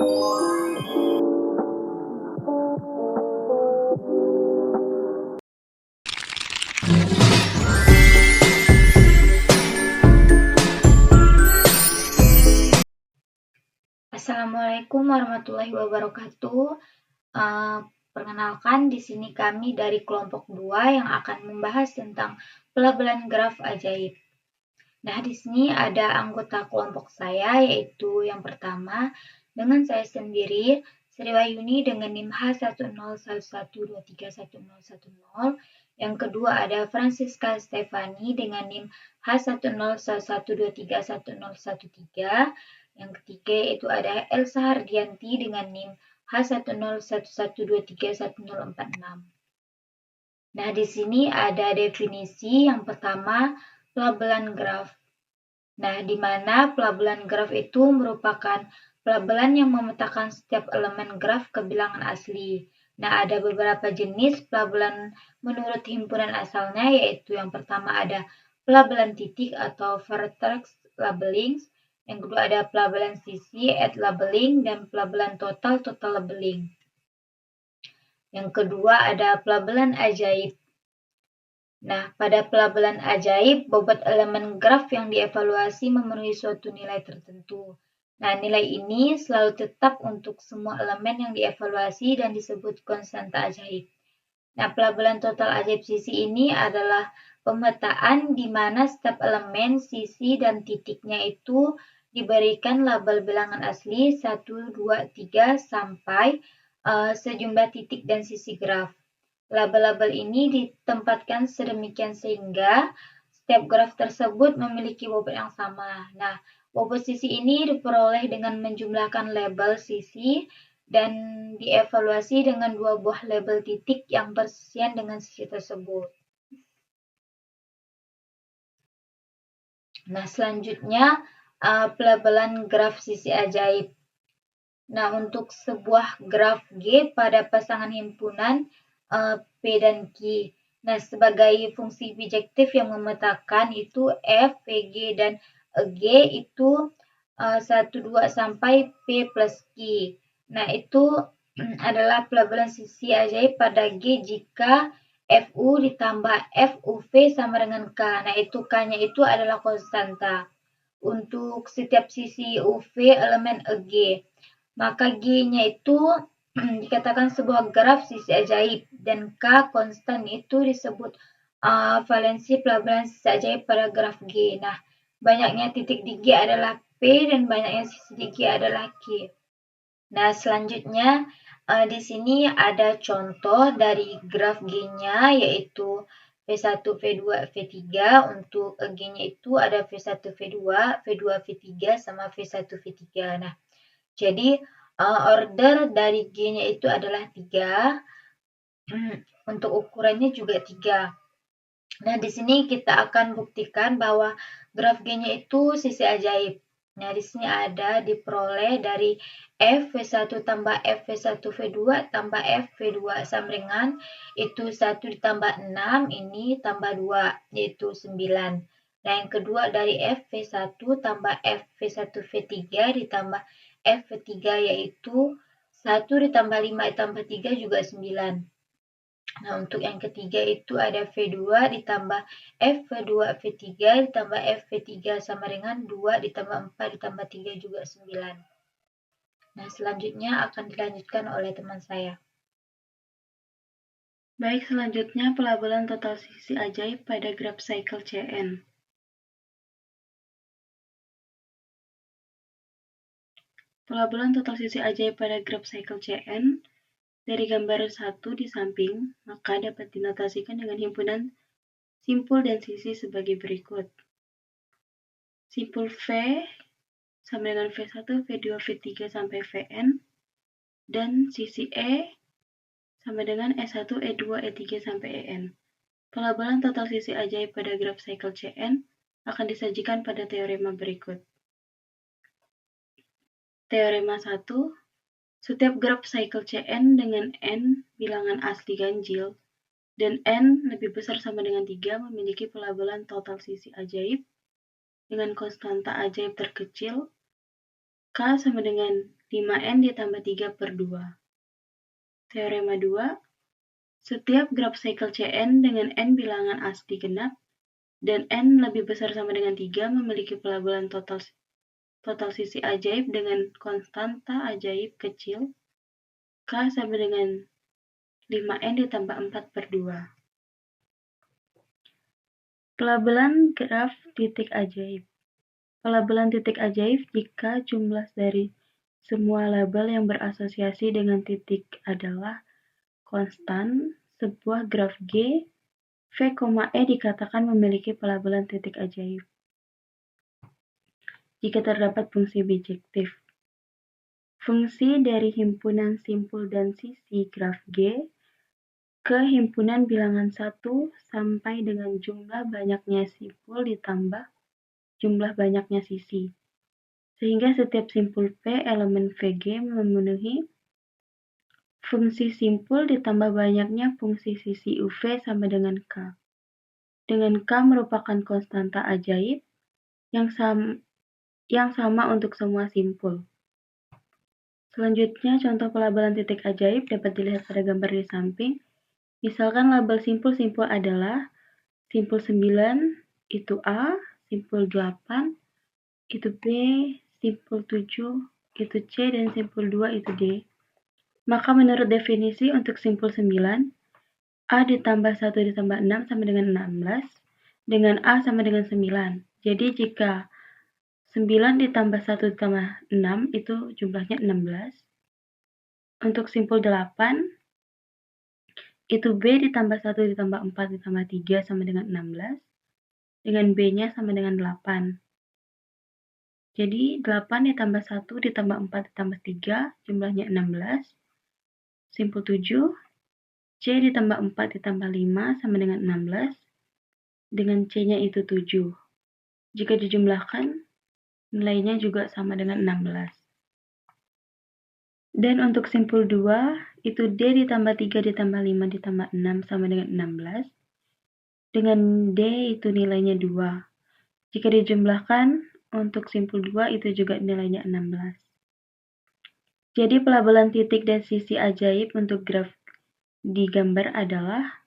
Assalamualaikum warahmatullahi wabarakatuh. Perkenalkan, di sini kami dari kelompok 2 yang akan membahas tentang pelabelan graf ajaib. Nah, di sini ada anggota kelompok saya, yaitu yang pertama dengan saya sendiri, Sri Wahyuni dengan NIM H1011231010. Yang kedua ada Francisca Stefani dengan NIM H1011231013. Yang ketiga itu ada Elsa Hardianti dengan NIM H1011231046. Nah, di sini ada definisi yang pertama, pelabelan graf. Nah, di mana pelabelan graf itu merupakan pelabelan yang memetakan setiap elemen graf ke bilangan asli. Nah, ada beberapa jenis pelabelan menurut himpunan asalnya, yaitu yang pertama ada pelabelan titik atau vertex labeling, yang kedua ada pelabelan sisi at labeling, dan pelabelan total labeling. Yang kedua ada pelabelan ajaib. Nah, pada pelabelan ajaib, bobot elemen graf yang dievaluasi memenuhi suatu nilai tertentu. Nah, nilai ini selalu tetap untuk semua elemen yang dievaluasi dan disebut konstanta ajaib. Nah, pelabelan total ajaib sisi ini adalah pemetaan di mana setiap elemen, sisi, dan titiknya itu diberikan label bilangan asli 1, 2, 3 sampai sejumlah titik dan sisi graf. Label-label ini ditempatkan sedemikian sehingga setiap graf tersebut memiliki bobot yang sama. Nah, bobot sisi ini diperoleh dengan menjumlahkan label sisi dan dievaluasi dengan 2 buah label titik yang persisian dengan sisi tersebut. Nah, selanjutnya pelabelan graf sisi ajaib. Nah, untuk sebuah graf G pada pasangan himpunan P dan Q. Nah, sebagai fungsi bijektif yang memetakan itu F, VG, dan G itu 1, 2 sampai P plus Q. Nah, itu adalah pelabelan sisi ajaib pada G jika FU ditambah FUV sama dengan K. Nah, itu K-nya itu adalah konstanta. Untuk setiap sisi UV elemen EG. Maka G-nya itu dikatakan sebuah graf sisi ajaib dan K konstan itu disebut valensi pelabelan sisi ajaib pada graf G. Nah, banyaknya titik di G adalah P dan banyaknya sisi di G adalah Q. Nah, selanjutnya di sini ada contoh dari graf G-nya, yaitu V1, V2, V3. Untuk G-nya itu ada V1, V2, V2, V3, sama V1, V3. Nah, jadi order dari G-nya itu adalah 3. Untuk ukurannya juga 3. Nah, di sini kita akan buktikan bahwa graf G-nya itu sisi ajaib. Nah, di sini ada diperoleh dari F V1 tambah F V1 V2 tambah F V2 sama dengan itu 1 ditambah 6, ini tambah 2, yaitu 9. Nah, yang kedua dari F V1 tambah F V1 V3 ditambah F V3, yaitu 1 ditambah 5 ditambah 3 juga 9. Nah, untuk yang ketiga itu ada V2 ditambah F2 V3 ditambah F3 sama dengan 2 ditambah 4 ditambah 3 juga 9. Nah, selanjutnya akan dilanjutkan oleh teman saya. Baik, selanjutnya pelabelan total sisi ajaib pada graf cycle CN. Pelabelan total sisi ajaib pada graf cycle CN dari gambar 1 di samping, maka dapat dinotasikan dengan himpunan simpul dan sisi sebagai berikut. Simpul V sama dengan V1, V2, V3 sampai Vn, dan sisi E sama dengan E1, E2, E3 sampai En. Pelabelan total sisi ajaib pada graf cycle CN akan disajikan pada teorema berikut. Teorema 1, setiap graf cycle CN dengan N bilangan asli ganjil dan N lebih besar sama dengan 3 memiliki pelabelan total sisi ajaib dengan konstanta ajaib terkecil K sama dengan 5N ditambah 3 per 2. Teorema 2, setiap graf cycle Cn dengan N bilangan asli genap dan N lebih besar sama dengan 3 memiliki pelabelan total sisi ajaib dengan konstanta ajaib kecil K sama dengan 5N ditambah 4 per 2. Pelabelan graf titik ajaib. Pelabelan titik ajaib jika jumlah dari semua label yang berasosiasi dengan titik adalah konstan, sebuah graf G, V, E dikatakan memiliki pelabelan titik ajaib. Jika terdapat fungsi bijektif. Fungsi dari himpunan simpul dan sisi graf G ke himpunan bilangan 1 sampai dengan jumlah banyaknya simpul ditambah jumlah banyaknya sisi. Sehingga setiap simpul P elemen VG memenuhi fungsi simpul ditambah banyaknya fungsi sisi UV sama dengan K. Dengan K merupakan konstanta ajaib yang sama untuk semua simpul. Selanjutnya, contoh pelabelan titik ajaib dapat dilihat pada gambar di samping. Misalkan label simpul-simpul adalah simpul 9 itu A, simpul 8 itu B, simpul 7 itu C, dan simpul 2 itu D. Maka menurut definisi untuk simpul 9, A ditambah 1 ditambah 6 sama dengan 16, dengan A sama dengan 9. Jadi jika 9 ditambah 1 ditambah 6 itu jumlahnya 16. Untuk simpul 8, itu B ditambah 1 ditambah 4 ditambah 3 sama dengan 16. Dengan B-nya sama dengan 8. Jadi 8 ditambah 1 ditambah 4 ditambah 3 jumlahnya 16. Simpul 7, C ditambah 4 ditambah 5 sama dengan 16. Dengan C-nya itu 7. Jika dijumlahkan, nilainya juga sama dengan 16. Dan untuk simpul 2, itu D ditambah 3 ditambah 5 ditambah 6 sama dengan 16. Dengan D itu nilainya 2. Jika dijumlahkan, untuk simpul 2 itu juga nilainya 16. Jadi pelabelan titik dan sisi ajaib untuk graf di gambar adalah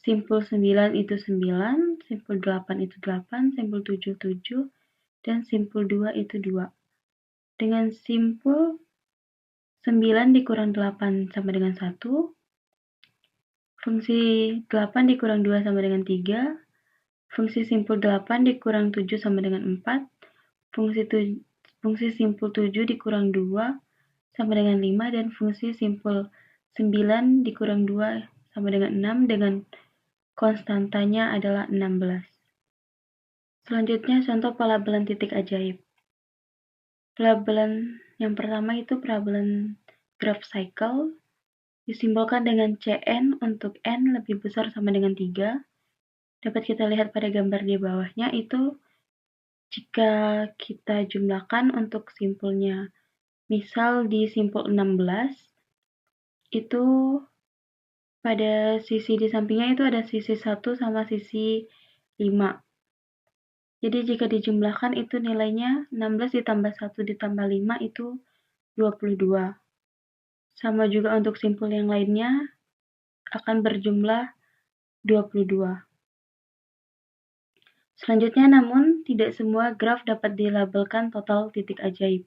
simpul 9 itu 9, simpul 8 itu 8, simpul 7 7, dan simpul 2 itu 2. Dengan simpul 9 dikurang 8 sama dengan 1, fungsi 8 dikurang 2 sama dengan 3, fungsi simpul 8 dikurang 7 sama dengan 4, fungsi simpul 7 dikurang 2 sama dengan 5, dan fungsi simpul 9 dikurang 2 sama dengan 6 dengan konstantanya adalah 16. Selanjutnya contoh pelabelan titik ajaib. Pelabelan yang pertama itu pelabelan graf cycle disimbolkan dengan Cn untuk N lebih besar sama dengan 3. Dapat kita lihat pada gambar di bawahnya itu jika kita jumlahkan untuk simpulnya. Misal di simpul 16 itu pada sisi di sampingnya itu ada sisi 1 sama sisi 5. Jadi jika dijumlahkan itu nilainya 16 ditambah 1 ditambah 5 itu 22. Sama juga untuk simpul yang lainnya akan berjumlah 22. Selanjutnya namun tidak semua graf dapat dilabelkan total titik ajaib.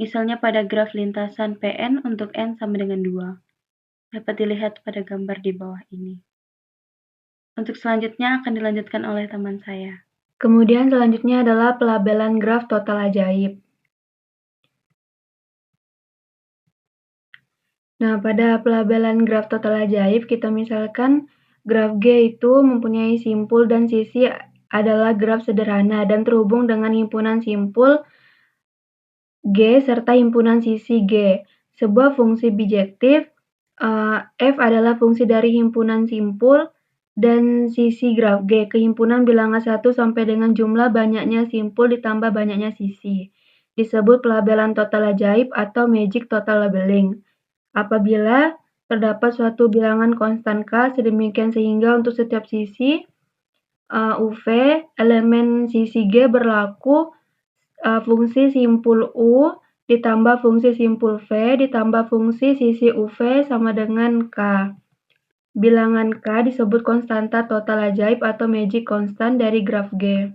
Misalnya pada graf lintasan PN untuk N sama dengan 2. Dapat dilihat pada gambar di bawah ini. Untuk selanjutnya akan dilanjutkan oleh teman saya. Kemudian selanjutnya adalah pelabelan graf total ajaib. Nah, pada pelabelan graf total ajaib, kita misalkan graf G itu mempunyai simpul dan sisi adalah graf sederhana dan terhubung dengan himpunan simpul G serta himpunan sisi G. Sebuah fungsi bijektif, F adalah fungsi dari himpunan simpul dan sisi graf G ke himpunan bilangan 1 sampai dengan jumlah banyaknya simpul ditambah banyaknya sisi. Disebut pelabelan total ajaib atau magic total labeling. Apabila terdapat suatu bilangan konstan K sedemikian sehingga untuk setiap sisi UV, elemen sisi G berlaku fungsi simpul U ditambah fungsi simpul V ditambah fungsi sisi UV sama dengan K. Bilangan K disebut konstanta total ajaib atau magic constant dari graf G.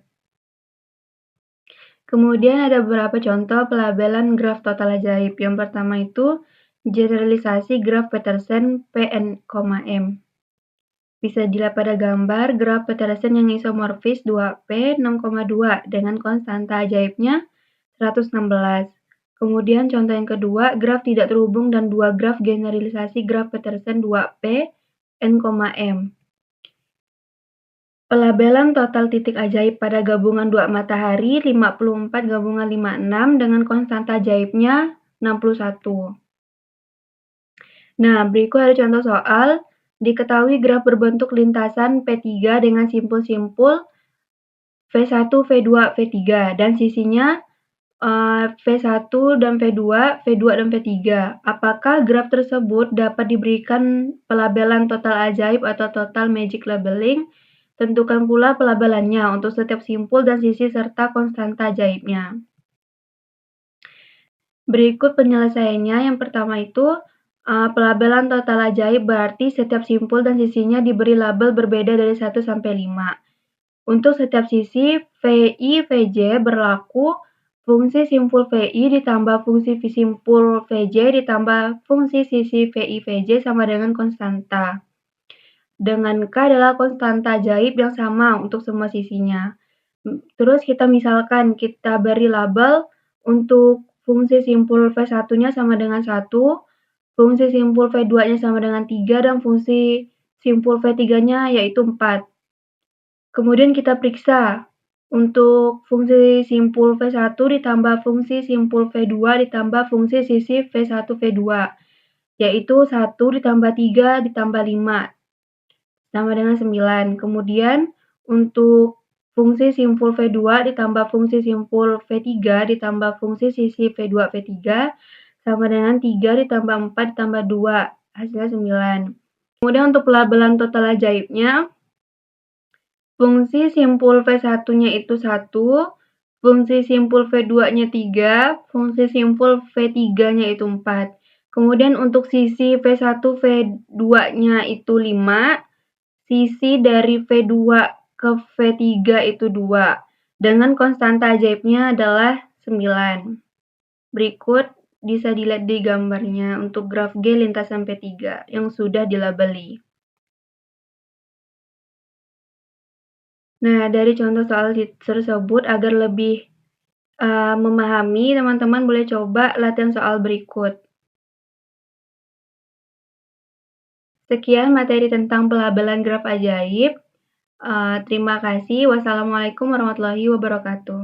Kemudian ada beberapa contoh pelabelan graf total ajaib. Yang pertama itu generalisasi graf Petersen Pn, M. Bisa dilihat pada gambar graf Petersen yang isomorfis 2P 6,2 dengan konstanta ajaibnya 116. Kemudian contoh yang kedua, graf tidak terhubung dan dua graf generalisasi graf Petersen 2P N, M. Pelabelan total titik ajaib pada gabungan dua matahari 54 gabungan 56 dengan konstanta ajaibnya 61. Nah, berikut ada contoh soal. Diketahui graf berbentuk lintasan P3 dengan simpul-simpul V1, V2, V3 dan sisinya V1 dan V2, V2 dan V3. Apakah graf tersebut dapat diberikan pelabelan total ajaib atau total magic labeling? Tentukan pula pelabelannya untuk setiap simpul dan sisi serta konstanta ajaibnya. Berikut penyelesaiannya. Yang pertama itu pelabelan total ajaib berarti setiap simpul dan sisinya diberi label berbeda dari 1 sampai 5. Untuk setiap sisi VI, VJ berlaku fungsi simpul VI ditambah fungsi simpul VJ ditambah fungsi sisi VI, VJ sama dengan konstanta. Dengan K adalah konstanta ajaib yang sama untuk semua sisinya. Terus kita misalkan kita beri label untuk fungsi simpul V1-nya sama dengan 1, fungsi simpul V2-nya sama dengan 3, dan fungsi simpul V3-nya yaitu 4. Kemudian kita periksa untuk fungsi simpul V1 ditambah fungsi simpul V2 ditambah fungsi sisi V1, V2, yaitu 1 ditambah 3 ditambah 5, sama dengan 9. Kemudian untuk fungsi simpul V2 ditambah fungsi simpul V3 ditambah fungsi sisi V2, V3, sama dengan 3 ditambah 4 ditambah 2, hasilnya 9. Kemudian untuk pelabelan total ajaibnya, fungsi simpul V1-nya itu 1, fungsi simpul V2-nya 3, fungsi simpul V3-nya itu 4. Kemudian untuk sisi V1, V2-nya itu 5, sisi dari V2 ke V3 itu 2. Dengan konstanta ajaibnya adalah 9. Berikut bisa dilihat di gambarnya untuk graf G lintasan P3 yang sudah dilabeli. Nah, dari contoh soal tersebut agar lebih memahami, teman-teman boleh coba latihan soal berikut. Sekian materi tentang pelabelan graf ajaib. Terima kasih. Wassalamualaikum warahmatullahi wabarakatuh.